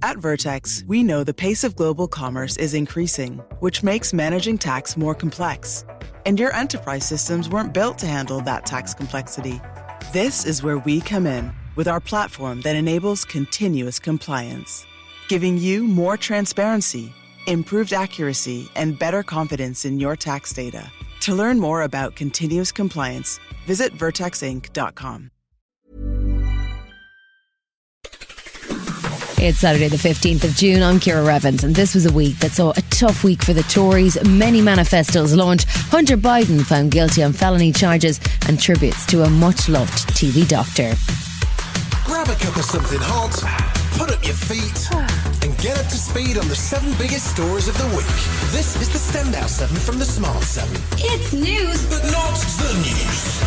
At Vertex, we know the pace of global commerce is increasing, which makes managing tax more complex. And your enterprise systems weren't built to handle that tax complexity. This is where we come in, with our platform that enables continuous compliance, giving you more transparency, improved accuracy, and better confidence in your tax data. To learn more about continuous compliance, visit vertexinc.com. It's Saturday the 15th of June. I'm Ciara Revens, and this was a week that saw a tough week for the Tories. Many manifestos launched, Hunter Biden found guilty on felony charges, and tributes to a much-loved TV doctor. Grab a cup of something hot, put up your feet, and get up to speed on the 7 biggest stories of the week. This is the Standout 7 from the Smart 7. It's news, but not the news.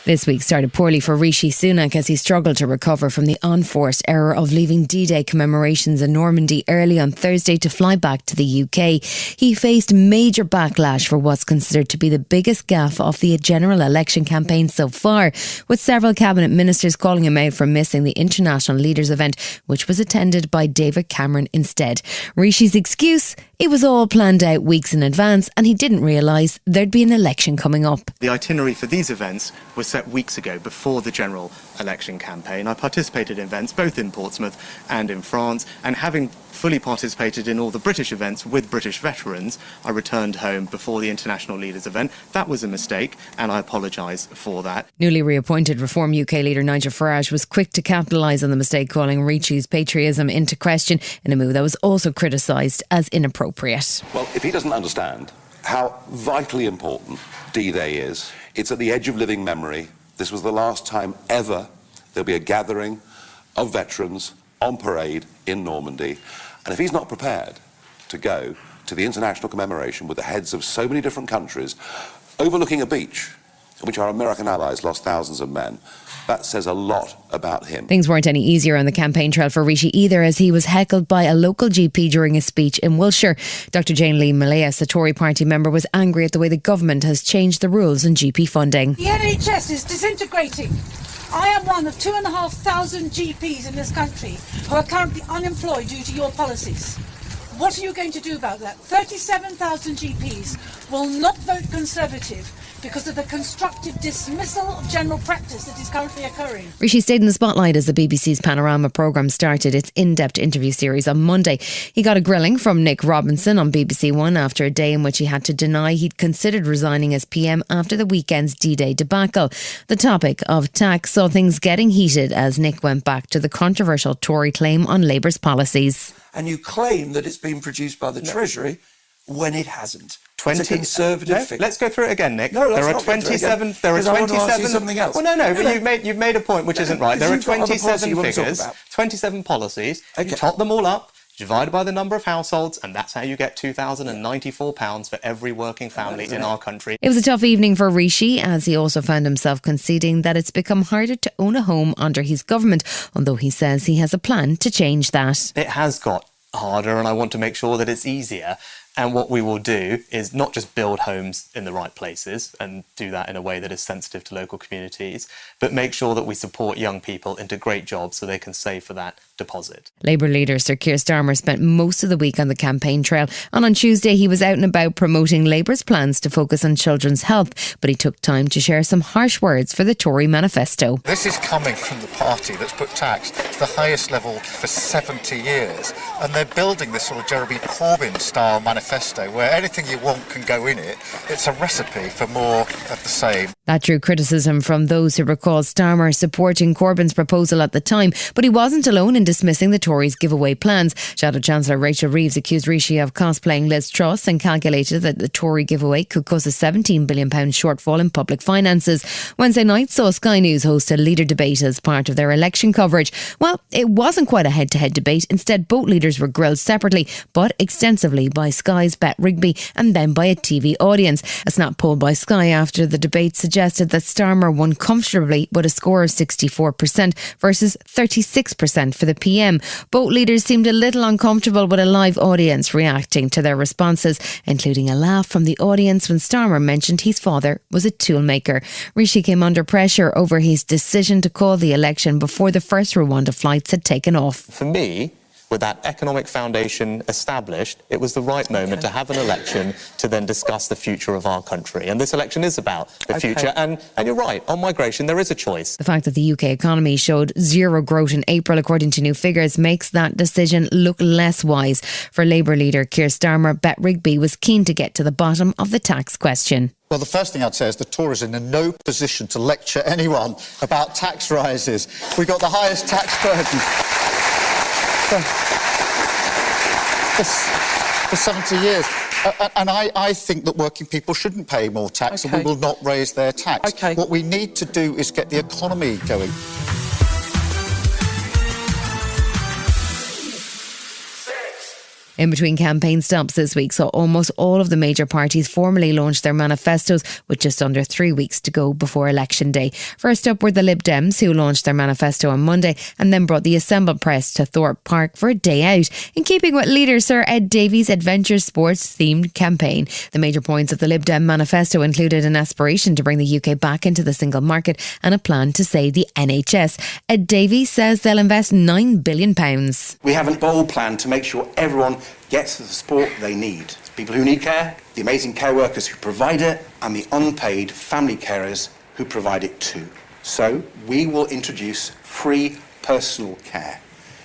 This week started poorly for Rishi Sunak as he struggled to recover from the unforced error of leaving D-Day commemorations in Normandy early on Thursday to fly back to the UK. He faced major backlash for what's considered to be the biggest gaffe of the general election campaign so far, with several cabinet ministers calling him out for missing the International Leaders event, which was attended by David Cameron instead. Rishi's excuse: it was all planned out weeks in advance and he didn't realise there'd be an election coming up. The itinerary for these events was set weeks ago before the general election campaign. I participated in events both in Portsmouth and in France, and having fully participated in all the British events with British veterans, I returned home before the International Leaders event. That was a mistake and I apologise for that. Newly reappointed Reform UK leader Nigel Farage was quick to capitalise on the mistake, calling Rishi's patriotism into question in a move that was also criticised as inappropriate. Well, if he doesn't understand how vitally important D-Day is, it's at the edge of living memory. This was the last time ever there'll be a gathering of veterans on parade in Normandy. And if he's not prepared to go to the international commemoration with the heads of so many different countries, overlooking a beach in which our American allies lost thousands of men, that says a lot about him. Things weren't any easier on the campaign trail for Rishi either, as he was heckled by a local GP during a speech in Wiltshire. Dr Jane Lee Malaya's, a Tory party member, was angry at the way the government has changed the rules on GP funding. The NHS is disintegrating. I am one of 2,500 GPs in this country who are currently unemployed due to your policies. What are you going to do about that? 37,000 GPs will not vote Conservative because of the constructive dismissal of general practice that is currently occurring. Rishi stayed in the spotlight as the BBC's Panorama programme started its in-depth interview series on Monday. He got a grilling from Nick Robinson on BBC One after a day in which he had to deny he'd considered resigning as PM after the weekend's D-Day debacle. The topic of tax saw things getting heated as Nick went back to the controversial Tory claim on Labour's policies. And you claim that it's been produced by the Treasury when it hasn't. It's a conservative figure. Let's go through it again, Nick. No, there are 27. There are 27. Something else. Well, no, but you've made a point which isn't right. There are 27 figures, 27 policies. Okay. You tot them all up, divided by the number of households, and that's how you get £2,094 for every working family in our country. It was a tough evening for Rishi, as he also found himself conceding that it's become harder to own a home under his government, although he says he has a plan to change that. It has got harder, and I want to make sure that it's easier. And what we will do is not just build homes in the right places and do that in a way that is sensitive to local communities, but make sure that we support young people into great jobs so they can save for that deposit. Labour leader Sir Keir Starmer spent most of the week on the campaign trail, and on Tuesday he was out and about promoting Labour's plans to focus on children's health, but he took time to share some harsh words for the Tory manifesto. This is coming from the party that's put tax to the highest level for 70 years, and they're building this sort of Jeremy Corbyn style manifesto where anything you want can go in it. It's a recipe for more of the same. That drew criticism from those who recall Starmer supporting Corbyn's proposal at the time, but he wasn't alone in dismissing the Tories' giveaway plans. Shadow Chancellor Rachel Reeves accused Rishi of cosplaying Liz Truss and calculated that the Tory giveaway could cause a £17 billion shortfall in public finances. Wednesday night saw Sky News host a leader debate as part of their election coverage. Well, it wasn't quite a head-to-head debate. Instead, both leaders were grilled separately, but extensively by Sky Sky's Bet Rigby and then by a TV audience. A snap poll by Sky after the debate suggested that Starmer won comfortably with a score of 64% versus 36% for the PM. Both leaders seemed a little uncomfortable with a live audience reacting to their responses, including a laugh from the audience when Starmer mentioned his father was a toolmaker. Rishi came under pressure over his decision to call the election before the first Rwanda flights had taken off. For me, with that economic foundation established, it was the right moment to have an election to then discuss the future of our country. And this election is about the future. And you're right, on migration, there is a choice. The fact that the UK economy showed zero growth in April, according to new figures, makes that decision look less wise. For Labour leader Keir Starmer, Bet Rigby was keen to get to the bottom of the tax question. Well, the first thing I'd say is the Tories are in no position to lecture anyone about tax rises. We've got the highest tax burden for 70 years. And I think that working people shouldn't pay more tax and we will not raise their tax. What we need to do is get the economy going. In between campaign stops this week saw almost all of the major parties formally launch their manifestos with just under 3 weeks to go before election day. First up were the Lib Dems, who launched their manifesto on Monday and then brought the assembled press to Thorpe Park for a day out, in keeping with leader Sir Ed Davies' adventure sports themed campaign. The major points of the Lib Dem manifesto included an aspiration to bring the UK back into the single market and a plan to save the NHS. Ed Davies says they'll invest £9 billion. We have a bold plan to make sure everyone gets the support they need. People who need care, the amazing care workers who provide it, and the unpaid family carers who provide it too. So we will introduce free personal care,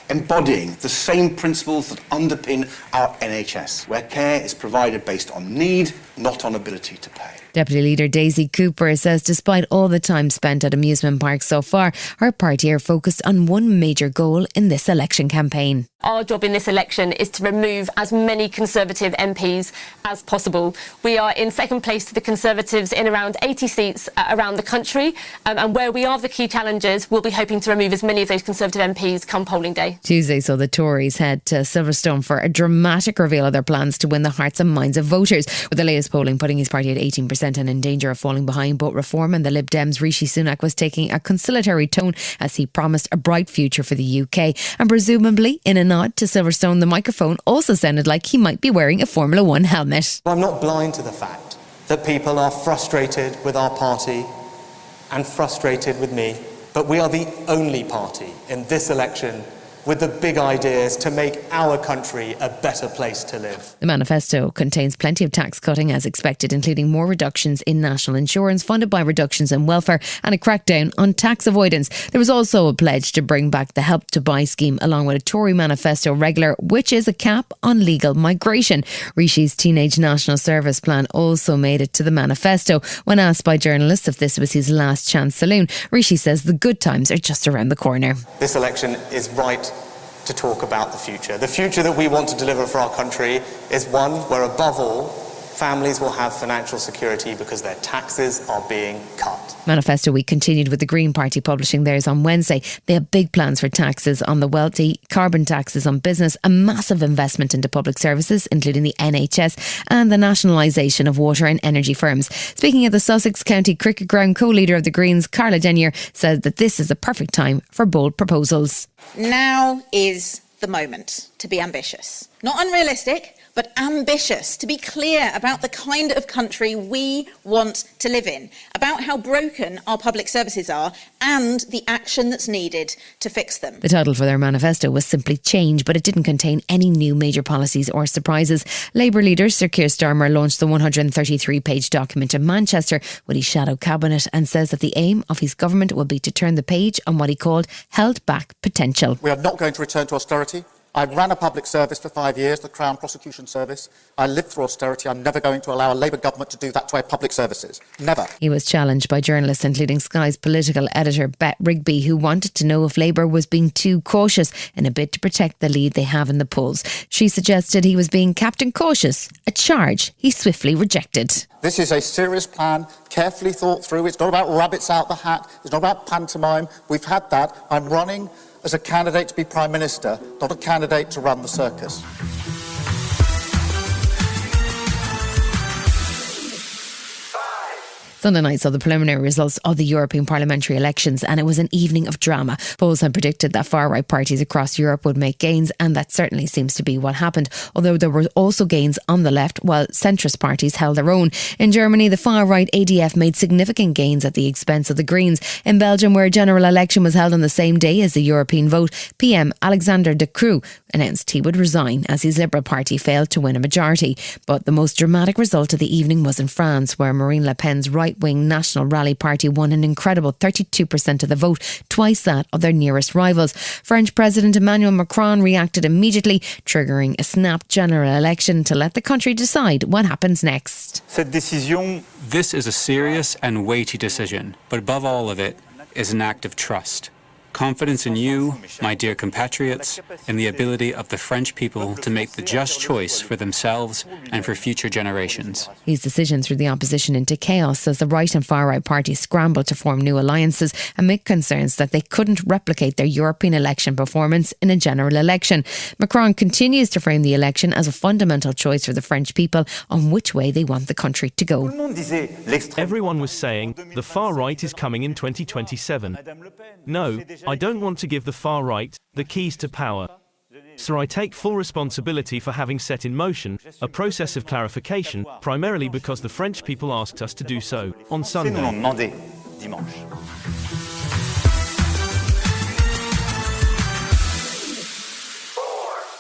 embodying the same principles that underpin our NHS, where care is provided based on need, not on ability to pay. Deputy Leader Daisy Cooper says despite all the time spent at amusement parks so far, her party are focused on one major goal in this election campaign. Our job in this election is to remove as many Conservative MPs as possible. We are in second place to the Conservatives in around 80 seats around the country, and where we are the key challengers, we'll be hoping to remove as many of those Conservative MPs come polling day. Tuesday saw the Tories head to Silverstone for a dramatic reveal of their plans to win the hearts and minds of voters, with the latest polling putting his party at 18% and in danger of falling behind both Reform and the Lib Dems. Rishi Sunak was taking a conciliatory tone as he promised a bright future for the UK, and presumably in a nod to Silverstone, the microphone also sounded like he might be wearing a Formula 1 helmet. I'm not blind to the fact that people are frustrated with our party and frustrated with me, but we are the only party in this election with the big ideas to make our country a better place to live. The manifesto contains plenty of tax cutting as expected, including more reductions in national insurance funded by reductions in welfare and a crackdown on tax avoidance. There was also a pledge to bring back the Help to Buy scheme along with a Tory manifesto regular, which is a cap on legal migration. Rishi's teenage national service plan also made it to the manifesto. When asked by journalists if this was his last chance saloon, Rishi says the good times are just around the corner. This election is right to talk about the future. The future that we want to deliver for our country is one where, above all, families will have financial security because their taxes are being cut. Manifesto Week continued with the Green Party publishing theirs on Wednesday. They have big plans for taxes on the wealthy, carbon taxes on business, a massive investment into public services, including the NHS, and the nationalisation of water and energy firms. Speaking at the Sussex County Cricket Ground, co-leader of the Greens, Carla Denyer, said that this is the perfect time for bold proposals. Now is the moment to be ambitious. Not unrealistic, but ambitious, to be clear about the kind of country we want to live in, about how broken our public services are and the action that's needed to fix them. The title for their manifesto was simply Change, but it didn't contain any new major policies or surprises. Labour leader Sir Keir Starmer launched the 133-page document in Manchester with his shadow cabinet and says that the aim of his government will be to turn the page on what he called held back potential. We are not going to return to austerity. I ran a public service for 5 years, the Crown Prosecution Service. I lived through austerity. I'm never going to allow a Labour government to do that to our public services. Never. He was challenged by journalists, including Sky's political editor Bet Rigby, who wanted to know if Labour was being too cautious in a bid to protect the lead they have in the polls. She suggested he was being Captain Cautious, a charge he swiftly rejected. This is a serious plan, carefully thought through. It's not about rabbits out the hat. It's not about pantomime. We've had that. I'm running as a candidate to be Prime Minister, not a candidate to run the circus. Sunday night saw the preliminary results of the European parliamentary elections, and it was an evening of drama. Polls had predicted that far-right parties across Europe would make gains, and that certainly seems to be what happened, although there were also gains on the left, while centrist parties held their own. In Germany, the far-right ADF made significant gains at the expense of the Greens. In Belgium, where a general election was held on the same day as the European vote, PM Alexander De Croo announced he would resign as his Liberal Party failed to win a majority. But the most dramatic result of the evening was in France, where Marine Le Pen's right-wing National Rally Party won an incredible 32% of the vote, twice that of their nearest rivals. French President Emmanuel Macron reacted immediately, triggering a snap general election to let the country decide what happens next. This is a serious and weighty decision, but above all of it is an act of trust. Confidence in you, my dear compatriots, in the ability of the French people to make the just choice for themselves and for future generations. These decisions threw the opposition into chaos as the right and far-right parties scrambled to form new alliances amid concerns that they couldn't replicate their European election performance in a general election. Macron continues to frame the election as a fundamental choice for the French people on which way they want the country to go. Everyone was saying the far right is coming in 2027. No, I don't want to give the far right the keys to power. So I take full responsibility for having set in motion a process of clarification, primarily because the French people asked us to do so on Sunday.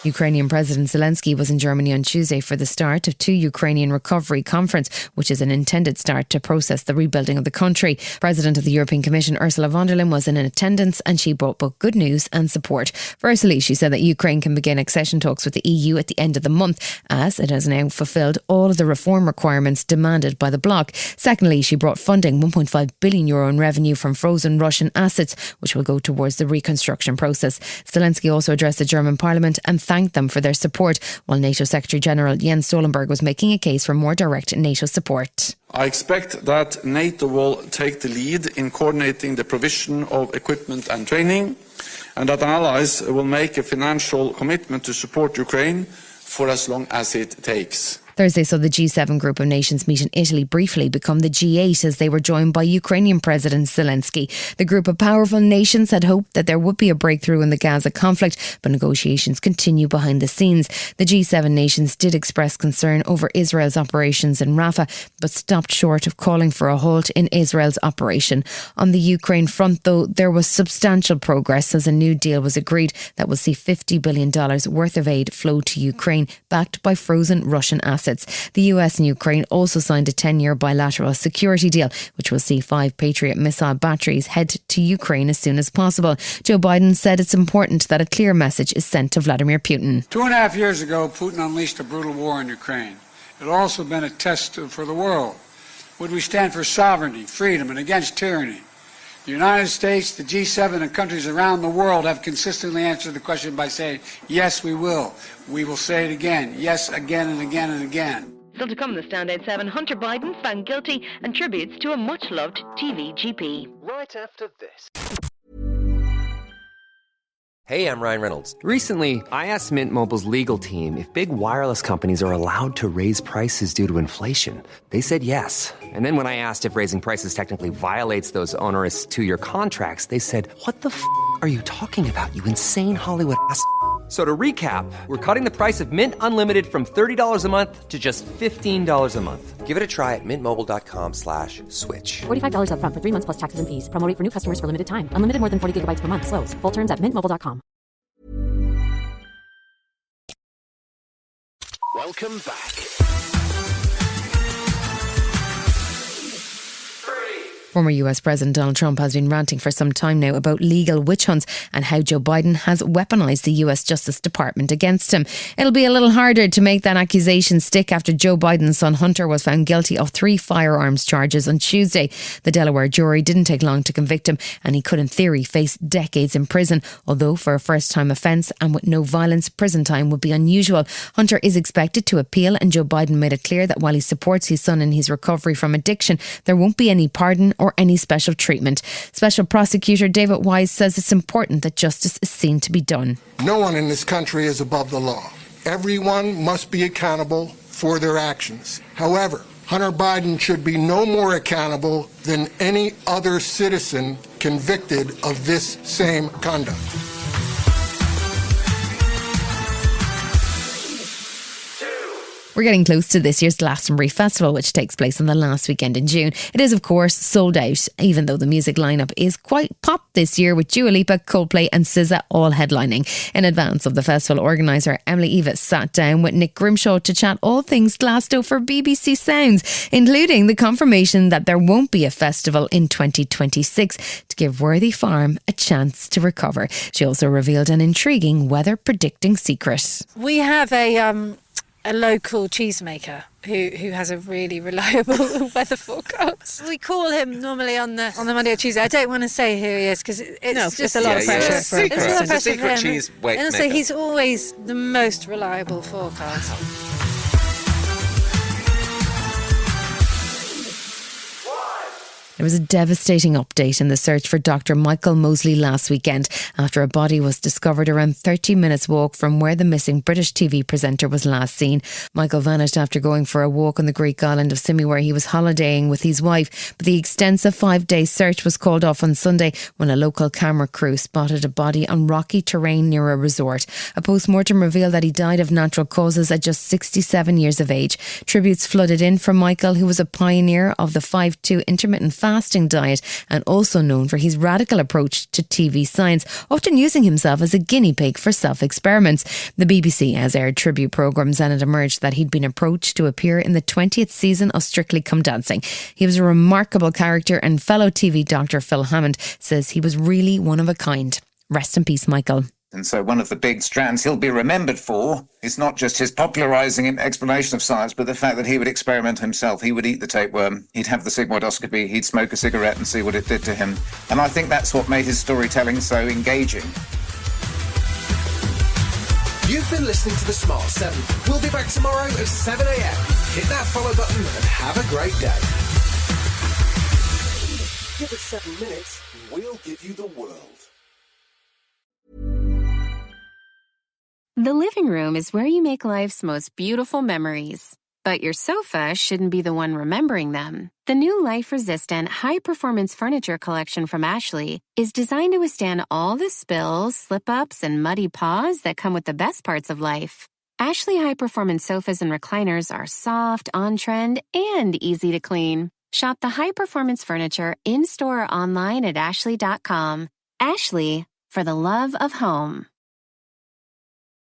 Ukrainian President Zelensky was in Germany on Tuesday for the start of 2 Ukrainian Recovery Conference, which is an intended start to process the rebuilding of the country. President of the European Commission Ursula von der Leyen was in attendance, and she brought both good news and support. Firstly, she said that Ukraine can begin accession talks with the EU at the end of the month, as it has now fulfilled all of the reform requirements demanded by the bloc. Secondly, she brought funding, €1.5 billion in revenue from frozen Russian assets, which will go towards the reconstruction process. Zelensky also addressed the German Parliament and thanked them for their support, while NATO Secretary General Jens Stoltenberg was making a case for more direct NATO support. I expect that NATO will take the lead in coordinating the provision of equipment and training, and that allies will make a financial commitment to support Ukraine for as long as it takes. Thursday saw the G7 group of nations meet in Italy briefly become the G8 as they were joined by Ukrainian President Zelensky. The group of powerful nations had hoped that there would be a breakthrough in the Gaza conflict, but negotiations continue behind the scenes. The G7 nations did express concern over Israel's operations in Rafah, but stopped short of calling for a halt in Israel's operation. On the Ukraine front, though, there was substantial progress as a new deal was agreed that will see $50 billion worth of aid flow to Ukraine, backed by frozen Russian assets. The US and Ukraine also signed a 10-year bilateral security deal, which will see 5 Patriot missile batteries head to Ukraine as soon as possible. Joe Biden said it's important that a clear message is sent to Vladimir Putin. 2.5 years ago, Putin unleashed a brutal war in Ukraine. It had also been a test for the world. Would we stand for sovereignty, freedom, and against tyranny? The United States, the G7, and countries around the world have consistently answered the question by saying, yes, we will. We will say it again. Yes, again and again and again. Still to come in the Standout 7, Hunter Biden found guilty and tributes to a much-loved TV GP. Right after this. Hey, I'm Ryan Reynolds. Recently, I asked Mint Mobile's legal team if big wireless companies are allowed to raise prices due to inflation. They said yes. And then when I asked if raising prices technically violates those onerous 2-year contracts, they said, what the f*** are you talking about, you insane Hollywood ass f- So to recap, we're cutting the price of Mint Unlimited from $30 a month to just $15 a month. Give it a try at mintmobile.com/switch. $45 up front for 3 months plus taxes and fees. Promo rate for new customers for limited time. Unlimited more than 40 gigabytes per month. Slows full terms at mintmobile.com. Welcome back. Former US President Donald Trump has been ranting for some time now about legal witch hunts and how Joe Biden has weaponised the US Justice Department against him. It'll be a little harder to make that accusation stick after Joe Biden's son Hunter was found guilty of 3 firearms charges on Tuesday. The Delaware jury didn't take long to convict him, and he could in theory face decades in prison, although for a first-time offence and with no violence, prison time would be unusual. Hunter is expected to appeal, and Joe Biden made it clear that while he supports his son in his recovery from addiction, there won't be any pardon or any special treatment. Special Prosecutor David Wise says it's important that justice is seen to be done. No one in this country is above the law. Everyone must be accountable for their actions. However, Hunter Biden should be no more accountable than any other citizen convicted of this same conduct. We're getting close to this year's Glastonbury Festival, which takes place on the last weekend in June. It is, of course, sold out, even though the music lineup is quite pop this year, with Dua Lipa, Coldplay and SZA all headlining. In advance of the festival, organiser Emily Eva sat down with Nick Grimshaw to chat all things Glasgow for BBC Sounds, including the confirmation that there won't be a festival in 2026 to give Worthy Farm a chance to recover. She also revealed an intriguing weather predicting secret. We have a local cheesemaker who has a really reliable weather forecast. We call him normally on the Monday or Tuesday. I don't want to say who he is because it's just a lot of pressure. It's a lot of pressure for him. And also, he's always the most reliable forecast. There was a devastating update in the search for Dr. Michael Mosley last weekend after a body was discovered around 30 minutes walk from where the missing British TV presenter was last seen. Michael vanished after going for a walk on the Greek island of Symi, where he was holidaying with his wife, but the extensive 5-day search was called off on Sunday when a local camera crew spotted a body on rocky terrain near a resort. A post-mortem revealed that he died of natural causes at just 67 years of age. Tributes flooded in for Michael, who was a pioneer of the 5-2 intermittent fasting diet and also known for his radical approach to TV science, often using himself as a guinea pig for self-experiments. The BBC has aired tribute programmes and it emerged that he'd been approached to appear in the 20th season of Strictly Come Dancing. He was a remarkable character and fellow TV doctor Phil Hammond says he was really one of a kind. Rest in peace, Michael. And so one of the big strands he'll be remembered for is not just his popularising and explanation of science, but the fact that he would experiment himself. He would eat the tapeworm, he'd have the sigmoidoscopy, he'd smoke a cigarette and see what it did to him. And I think that's what made his storytelling so engaging. You've been listening to The Smart 7. We'll be back tomorrow at 7 a.m. Hit that follow button and have a great day. Give us 7 minutes and we'll give you the world. The living room is where you make life's most beautiful memories. But your sofa shouldn't be the one remembering them. The new life-resistant, high-performance furniture collection from Ashley is designed to withstand all the spills, slip-ups, and muddy paws that come with the best parts of life. Ashley high-performance sofas and recliners are soft, on-trend, and easy to clean. Shop the high-performance furniture in-store or online at ashley.com. Ashley, for the love of home.